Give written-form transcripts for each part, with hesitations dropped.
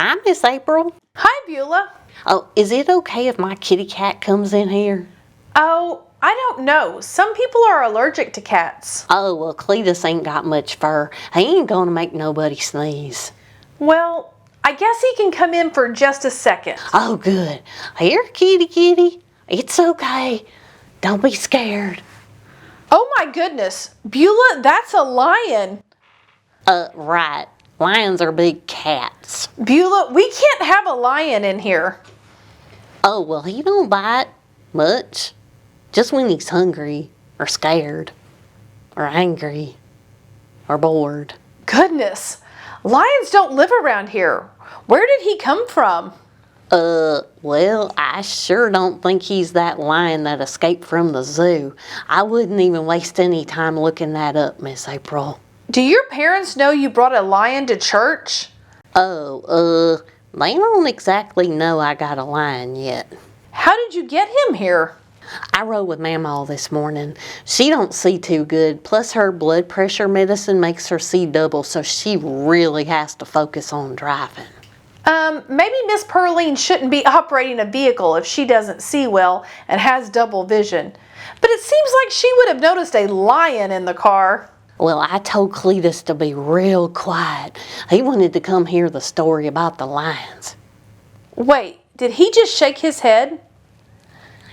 Hi, Miss April. Hi, Beulah. Oh, is it okay if my kitty cat comes in here? Oh, I don't know. Some people are allergic to cats. Oh, well, Cletus ain't got much fur. He ain't gonna make nobody sneeze. Well, I guess he can come in for just a second. Oh, good. Here, kitty. It's okay. Don't be scared. Oh my goodness. Beulah, that's a lion. Right. Lions are big cats. Beulah, we can't have a lion in here. Oh, well, he don't bite much. Just when he's hungry, or scared, or angry, or bored. Goodness. Lions don't live around here. Where did he come from? Well, I sure don't think he's that lion that escaped from the zoo. I wouldn't even waste any time looking that up, Miss April. Do your parents know you brought a lion to church? Oh, they don't exactly know I got a lion yet. How did you get him here? I rode with Mamaw this morning. She don't see too good, plus her blood pressure medicine makes her see double, so she really has to focus on driving. Maybe Miss Pearline shouldn't be operating a vehicle if she doesn't see well and has double vision. But it seems like she would have noticed a lion in the car. Well, I told Cletus to be real quiet. He wanted to come hear the story about the lions. Wait, did he just shake his head?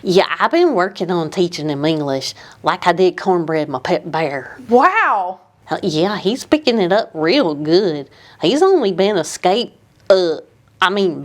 Yeah, I've been working on teaching him English, like I did Cornbread, my pet bear. Wow! Yeah, he's picking it up real good. He's only been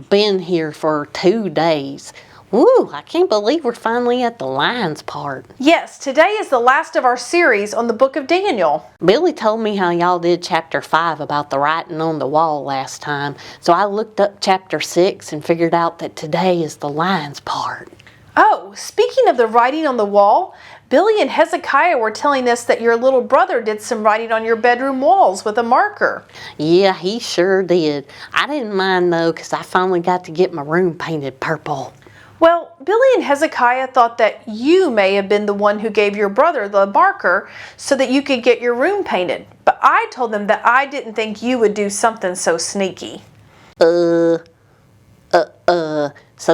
been here for 2 days. Woo, I can't believe we're finally at the lions part. Yes, today is the last of our series on the book of Daniel. Billy told me how y'all did chapter 5 about the writing on the wall last time, so I looked up chapter 6 and figured out that today is the lions part. Oh, speaking of the writing on the wall, Billy and Hezekiah were telling us that your little brother did some writing on your bedroom walls with a marker. Yeah, he sure did. I didn't mind though, because I finally got to get my room painted purple. Well, Billy and Hezekiah thought that you may have been the one who gave your brother the marker so that you could get your room painted. But I told them that I didn't think you would do something so sneaky. So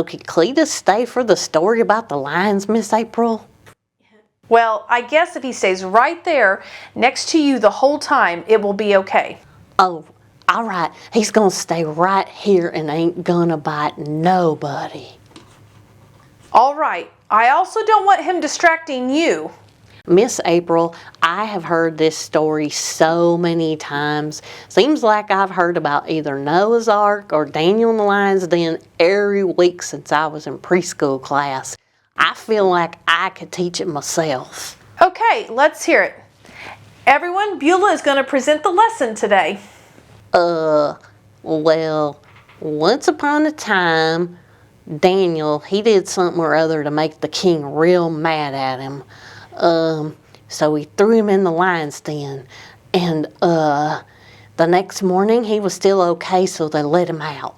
could Cletus stay for the story about the lions, Miss April? Well, I guess if he stays right there next to you the whole time, it will be okay. Oh, all right. He's gonna stay right here and ain't gonna bite nobody. All right. I also don't want him distracting you. Miss April, I have heard this story so many times. Seems like I've heard about either Noah's Ark or Daniel and the Lion's Den every week since I was in preschool class. I feel like I could teach it myself. Okay, let's hear it. Everyone, Beulah is going to present the lesson today. Well, once upon a time, Daniel, he did something or other to make the king real mad at him. So he threw him in the lion's den. And, the next morning he was still okay, so they let him out.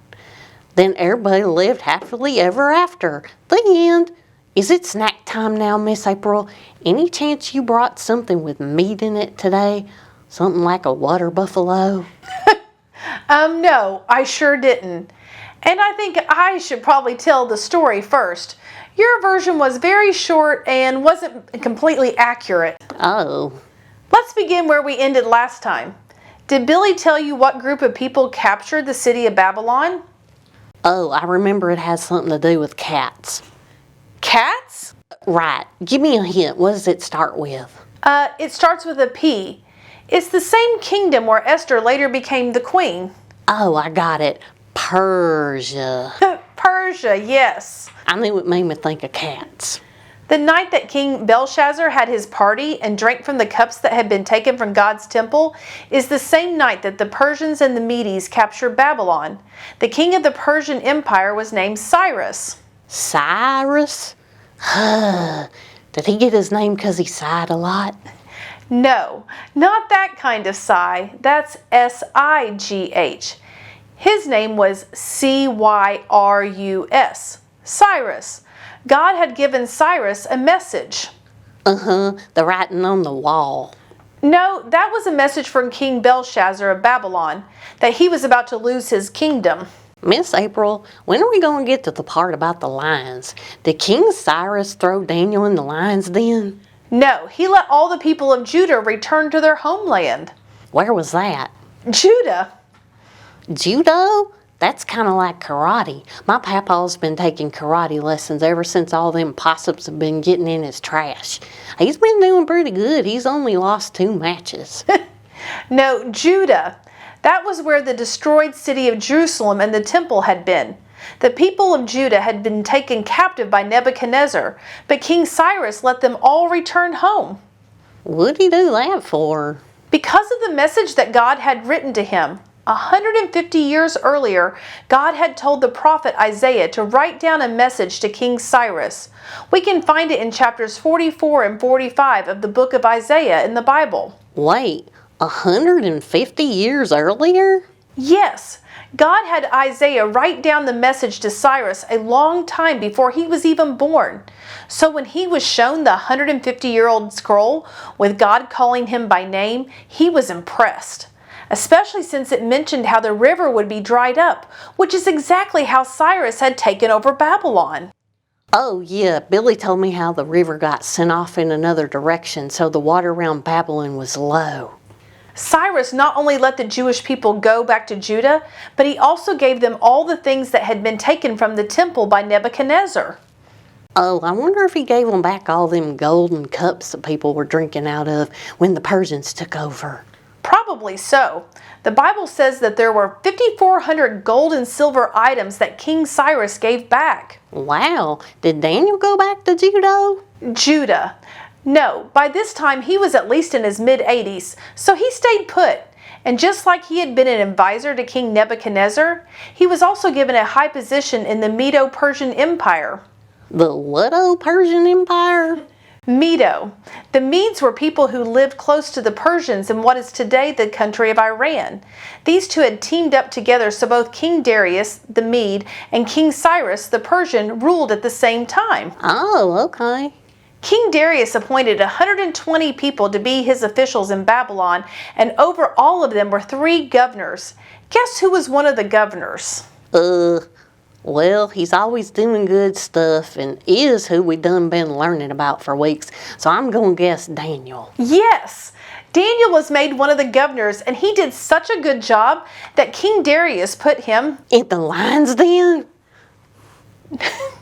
Then everybody lived happily ever after. The end. Is it snack time now, Miss April? Any chance you brought something with meat in it today? Something like a water buffalo? No, I sure didn't. And I think I should probably tell the story first. Your version was very short and wasn't completely accurate. Oh. Let's begin where we ended last time. Did Billy tell you what group of people captured the city of Babylon? Oh, I remember it has something to do with cats. Cats? Right. Give me a hint. What does it start with? It starts with a P. It's the same kingdom where Esther later became the queen. Oh, I got it. Persia. Persia, yes. I knew it made me think of cats. The night that King Belshazzar had his party and drank from the cups that had been taken from God's temple is the same night that the Persians and the Medes captured Babylon. The king of the Persian Empire was named Cyrus. Cyrus? Did he get his name because he sighed a lot? No, not that kind of sigh. That's S-I-G-H. His name was C-Y-R-U-S. Cyrus. God had given Cyrus a message. The writing on the wall. No, that was a message from King Belshazzar of Babylon, that he was about to lose his kingdom. Miss April, when are we going to get to the part about the lions? Did King Cyrus throw Daniel in the lion's den? No, he let all the people of Judah return to their homeland. Where was that? Judah. Judo? That's kind of like karate. My papa's been taking karate lessons ever since all them possums have been getting in his trash. He's been doing pretty good. He's only lost 2 matches. No, Judah. That was where the destroyed city of Jerusalem and the temple had been. The people of Judah had been taken captive by Nebuchadnezzar, but King Cyrus let them all return home. What'd he do that for? Because of the message that God had written to him. 150 years earlier, God had told the prophet Isaiah to write down a message to King Cyrus. We can find it in chapters 44 and 45 of the book of Isaiah in the Bible. Wait, 150 years earlier? Yes, God had Isaiah write down the message to Cyrus a long time before he was even born. So when he was shown the 150-year-old scroll with God calling him by name, he was impressed. Especially since it mentioned how the river would be dried up, which is exactly how Cyrus had taken over Babylon. Oh yeah, Billy told me how the river got sent off in another direction, so the water around Babylon was low. Cyrus not only let the Jewish people go back to Judah, but he also gave them all the things that had been taken from the temple by Nebuchadnezzar. Oh, I wonder if he gave them back all them golden cups that people were drinking out of when the Persians took over. Probably so. The Bible says that there were 5,400 gold and silver items that King Cyrus gave back. Wow, did Daniel go back to Judah? Judah. No, by this time he was at least in his mid-80s, so he stayed put. And just like he had been an advisor to King Nebuchadnezzar, he was also given a high position in the Medo-Persian Empire. The what-o Persian Empire? Medo. The Medes were people who lived close to the Persians in what is today the country of Iran. These two had teamed up together so both King Darius, the Mede, and King Cyrus, the Persian, ruled at the same time. Oh, okay. King Darius appointed 120 people to be his officials in Babylon, and over all of them were 3 governors. Guess who was one of the governors? Well, he's always doing good stuff and is who we done been learning about for weeks, so I'm gonna guess Daniel. Yes! Daniel was made one of the governors, and he did such a good job that King Darius put him... In the lion's den?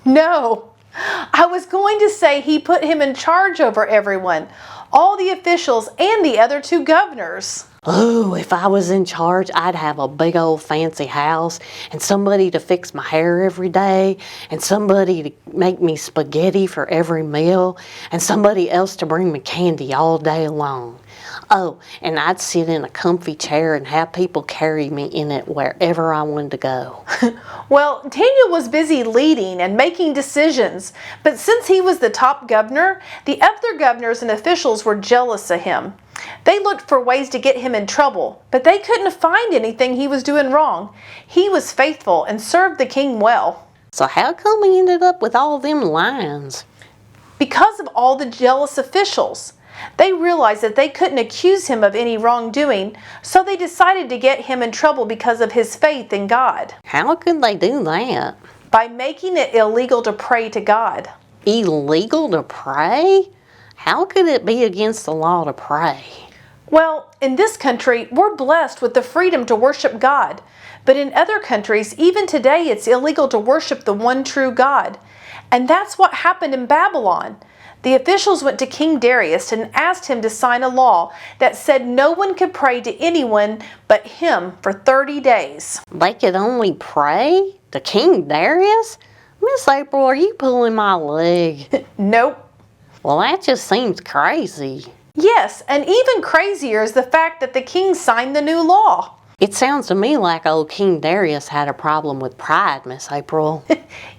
No! I was going to say he put him in charge over everyone, all the officials and the other 2 governors. Oh, if I was in charge, I'd have a big old fancy house and somebody to fix my hair every day and somebody to make me spaghetti for every meal and somebody else to bring me candy all day long. Oh, and I'd sit in a comfy chair and have people carry me in it wherever I wanted to go. Well, Daniel was busy leading and making decisions, but since he was the top governor, the other governors and officials were jealous of him. They looked for ways to get him in trouble, but they couldn't find anything he was doing wrong. He was faithful and served the king well. So how come he ended up with all them lions? Because of all the jealous officials. They realized that they couldn't accuse him of any wrongdoing, so they decided to get him in trouble because of his faith in God. How could they do that? By making it illegal to pray to God. Illegal to pray? How could it be against the law to pray? Well, in this country, we're blessed with the freedom to worship God. But in other countries, even today, it's illegal to worship the one true God. And that's what happened in Babylon. The officials went to King Darius and asked him to sign a law that said no one could pray to anyone but him for 30 days. They could only pray to King Darius? Miss April, are you pulling my leg? Nope. Well, that just seems crazy. Yes, and even crazier is the fact that the king signed the new law. It sounds to me like old King Darius had a problem with pride, Miss April.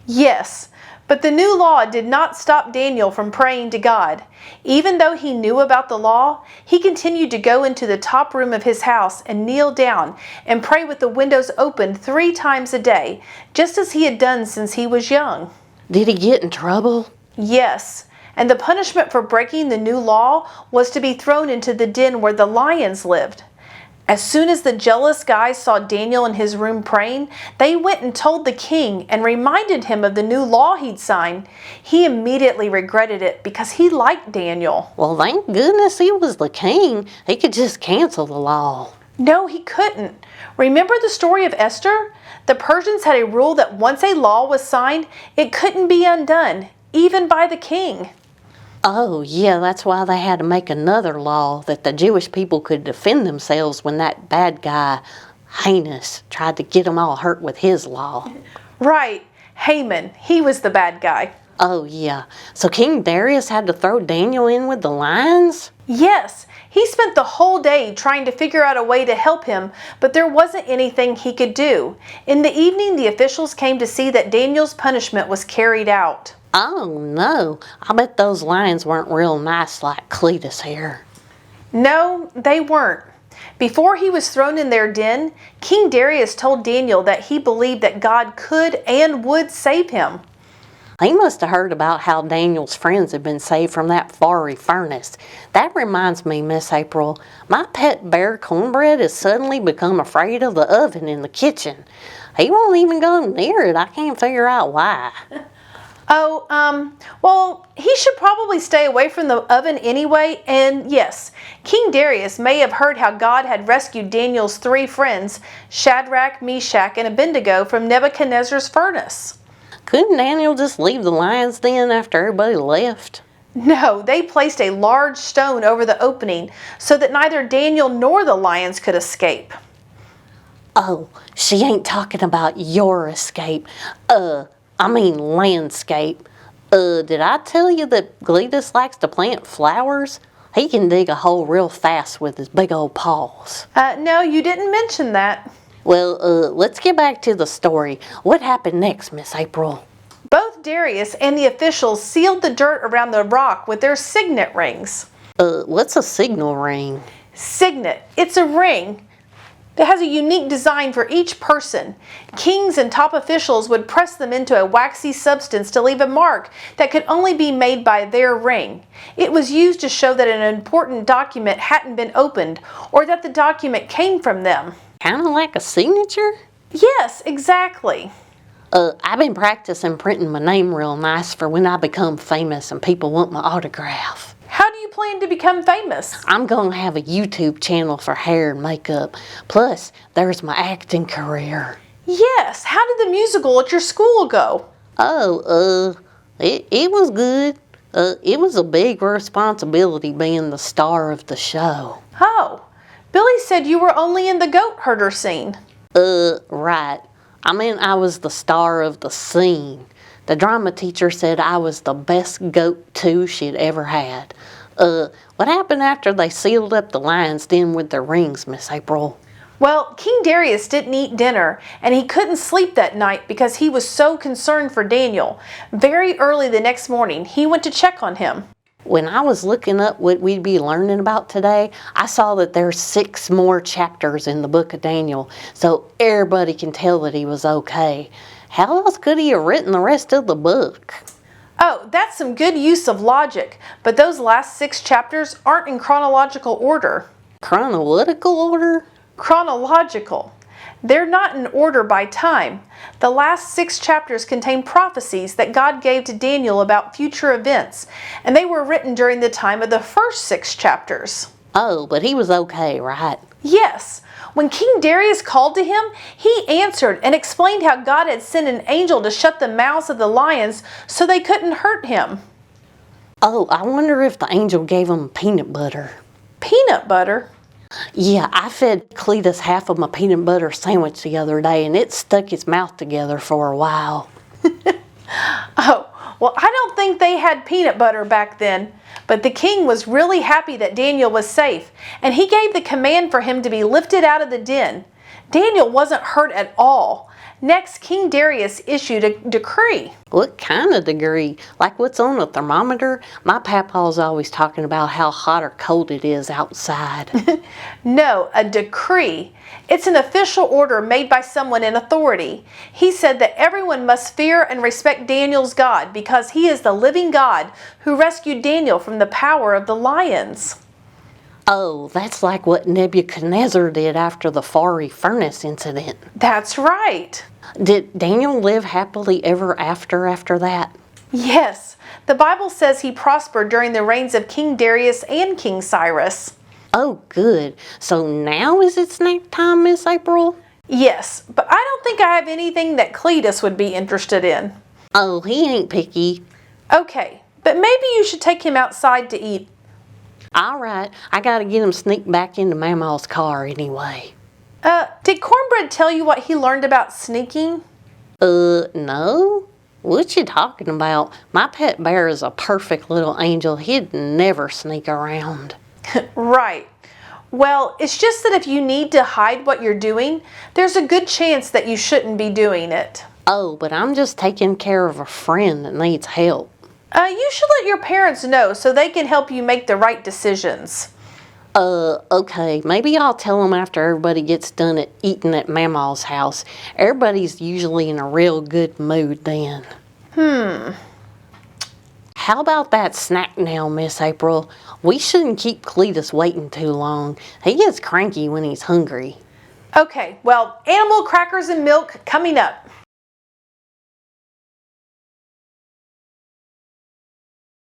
Yes, but the new law did not stop Daniel from praying to God. Even though he knew about the law, he continued to go into the top room of his house and kneel down and pray with the windows open 3 times a day, just as he had done since he was young. Did he get in trouble? Yes, and the punishment for breaking the new law was to be thrown into the den where the lions lived. As soon as the jealous guys saw Daniel in his room praying, they went and told the king and reminded him of the new law he'd signed. He immediately regretted it because he liked Daniel. Well, thank goodness he was the king. He could just cancel the law. No, he couldn't. Remember the story of Esther? The Persians had a rule that once a law was signed, it couldn't be undone, even by the king. Oh, yeah, that's why they had to make another law that the Jewish people could defend themselves when that bad guy, Heinous, tried to get them all hurt with his law. Right, Haman, he was the bad guy. Oh, yeah. So King Darius had to throw Daniel in with the lions? Yes, he spent the whole day trying to figure out a way to help him, but there wasn't anything he could do. In the evening, the officials came to see that Daniel's punishment was carried out. Oh, no. I bet those lions weren't real nice like Cletus here. No, they weren't. Before he was thrown in their den, King Darius told Daniel that he believed that God could and would save him. He must have heard about how Daniel's friends had been saved from that fiery furnace. That reminds me, Miss April, my pet bear Cornbread has suddenly become afraid of the oven in the kitchen. He won't even go near it. I can't figure out why. Well, he should probably stay away from the oven anyway, and yes, King Darius may have heard how God had rescued Daniel's 3 friends, Shadrach, Meshach, and Abednego, from Nebuchadnezzar's furnace. Couldn't Daniel just leave the lions then after everybody left? No, they placed a large stone over the opening so that neither Daniel nor the lions could escape. Oh, she ain't talking about your escape. Landscape. Did I tell you that Cletus likes to plant flowers? He can dig a hole real fast with his big old paws. No, you didn't mention that. Well, let's get back to the story. What happened next, Miss April? Both Darius and the officials sealed the dirt around the rock with their signet rings. What's a signal ring? Signet. It's a ring that has a unique design for each person. Kings and top officials would press them into a waxy substance to leave a mark that could only be made by their ring. It was used to show that an important document hadn't been opened or that the document came from them. Kind of like a signature? Yes, exactly. I've been practicing printing my name real nice for when I become famous and people want my autograph. How do you plan to become famous? I'm going to have a YouTube channel for hair and makeup. Plus, there's my acting career. Yes, how did the musical at your school go? It was good. It was a big responsibility being the star of the show. Oh, Billy said you were only in the goat herder scene. Right. I mean, I was the star of the scene. The drama teacher said I was the best goat too she'd ever had. What happened after they sealed up the lions den with their rings, Miss April? Well, King Darius didn't eat dinner, and he couldn't sleep that night because he was so concerned for Daniel. Very early the next morning, he went to check on him. When I was looking up what we'd be learning about today, I saw that there's 6 more chapters in the book of Daniel, so everybody can tell that he was okay. How else could he have written the rest of the book? Oh, that's some good use of logic, but those last 6 chapters aren't in chronological order. Chronological order? Chronological. They're not in order by time. The last 6 chapters contain prophecies that God gave to Daniel about future events, and they were written during the time of the first 6 chapters. Oh, but he was okay, right? Yes. When King Darius called to him, he answered and explained how God had sent an angel to shut the mouths of the lions so they couldn't hurt him. Oh, I wonder if the angel gave him peanut butter. Peanut butter? Yeah, I fed Cletus half of my peanut butter sandwich the other day, and it stuck his mouth together for a while. Oh, well, I don't think they had peanut butter back then, but the king was really happy that Daniel was safe, and he gave the command for him to be lifted out of the den. Daniel wasn't hurt at all. Next, King Darius issued a decree. What kind of degree? Like what's on a thermometer? My papa's always talking about how hot or cold it is outside. No, a decree. It's an official order made by someone in authority. He said that everyone must fear and respect Daniel's God because he is the living God who rescued Daniel from the power of the lions. Oh, that's like what Nebuchadnezzar did after the fiery furnace incident. That's right. Did Daniel live happily ever after that? Yes, the Bible says he prospered during the reigns of King Darius and King Cyrus. Oh, good. So now is it snack time, Miss April? Yes, but I don't think I have anything that Cletus would be interested in. Oh, he ain't picky. Okay, but maybe you should take him outside to eat. All right, I gotta get him sneaked back into Mamaw's car anyway. Did Cornbread tell you what he learned about sneaking? No? What you talking about? My pet bear is a perfect little angel. He'd never sneak around. Right. Well, it's just that if you need to hide what you're doing, there's a good chance that you shouldn't be doing it. Oh, but I'm just taking care of a friend that needs help. You should let your parents know so they can help you make the right decisions. Okay, maybe I'll tell them after everybody gets done at eating at Mamaw's house. Everybody's usually in a real good mood then. How about that snack now, Miss April? We shouldn't keep Cletus waiting too long. He gets cranky when he's hungry. Okay, well, animal crackers and milk coming up.